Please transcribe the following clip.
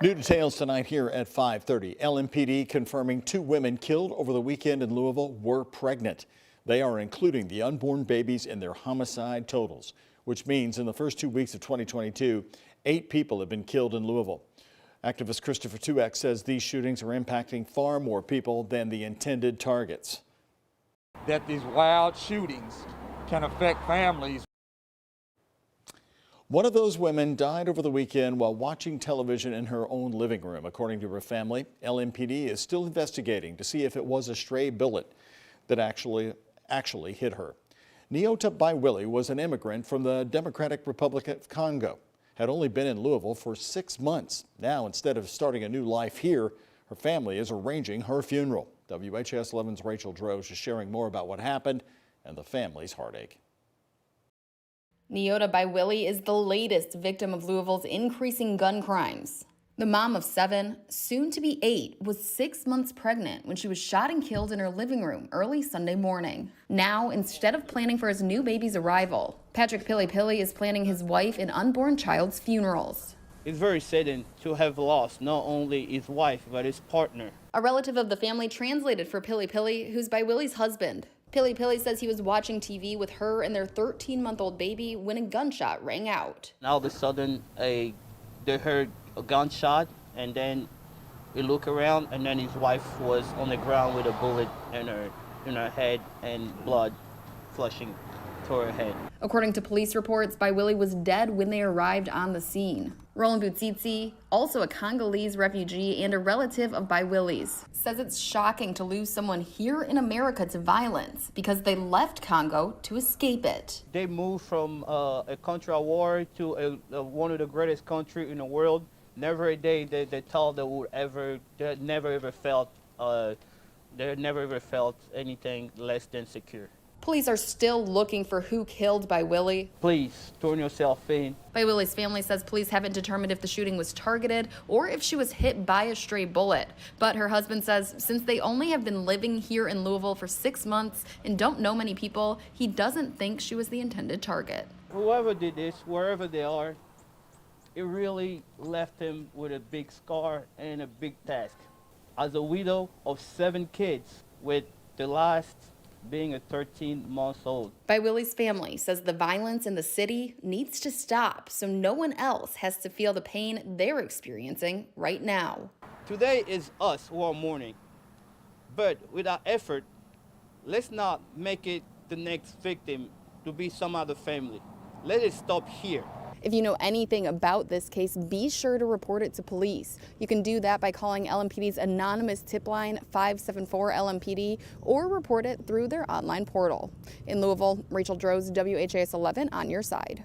New details tonight here at 5:30. LMPD confirming 2 women killed over the weekend in Louisville were pregnant. They are including the unborn babies in their homicide totals, which means in the first 2 weeks of 2022, 8 people have been killed in Louisville. Activist Christopher Tuek says these shootings are impacting far more people than the intended targets. That these wild shootings can affect families. One of those women died over the weekend while watching television in her own living room. According to her family, LMPD is still investigating to see if it was a stray bullet that actually hit her. Nyota Bawili was an immigrant from the Democratic Republic of Congo, had only been in Louisville for 6 months. Now, instead of starting a new life here, her family is arranging her funeral. WHAS 11's Rachel Droz is sharing more about what happened and the family's heartache. Nyota Bawili is the latest victim of Louisville's increasing gun crimes. The mom of 7, soon to be 8, was 6 months pregnant when she was shot and killed in her living room early Sunday morning. Now, instead of planning for his new baby's arrival, Patrick Pili is planning his wife and unborn child's funerals. It's very saddening to have lost not only his wife, but his partner. A relative of the family translated for Pili, who's Bawili's husband. Pili says he was watching TV with her and their 13-month-old baby when a gunshot rang out. All of a sudden, they heard a gunshot, and then we look around, and then his wife was on the ground with a bullet in her head and blood flushing to her head. According to police reports, Bawili was dead when they arrived on the scene. Roland Butsitsi, also a Congolese refugee and a relative of Bawili's, says it's shocking to lose someone here in America to violence because they left Congo to escape it. They moved from a country at war to one of the greatest countries in the world. Never a day they thought they never ever felt anything less than secure. Police are still looking for who killed Bawili. Please turn yourself in. Bawili's family says police haven't determined if the shooting was targeted or if she was hit by a stray bullet. But her husband says since they only have been living here in Louisville for 6 months and don't know many people, he doesn't think she was the intended target. Whoever did this, wherever they are, it really left him with a big scar and a big task. As a widow of 7 kids, with the last being a 13-month-old. Bawili's family says the violence in the city needs to stop so no one else has to feel the pain they're experiencing right now. Today is us who are mourning, but with our effort, let's not make it the next victim to be some other family. Let it stop here. If you know anything about this case, be sure to report it to police. You can do that by calling LMPD's anonymous tip line 574-LMPD or report it through their online portal. In Louisville, Rachel Droz, WHAS 11 on your side.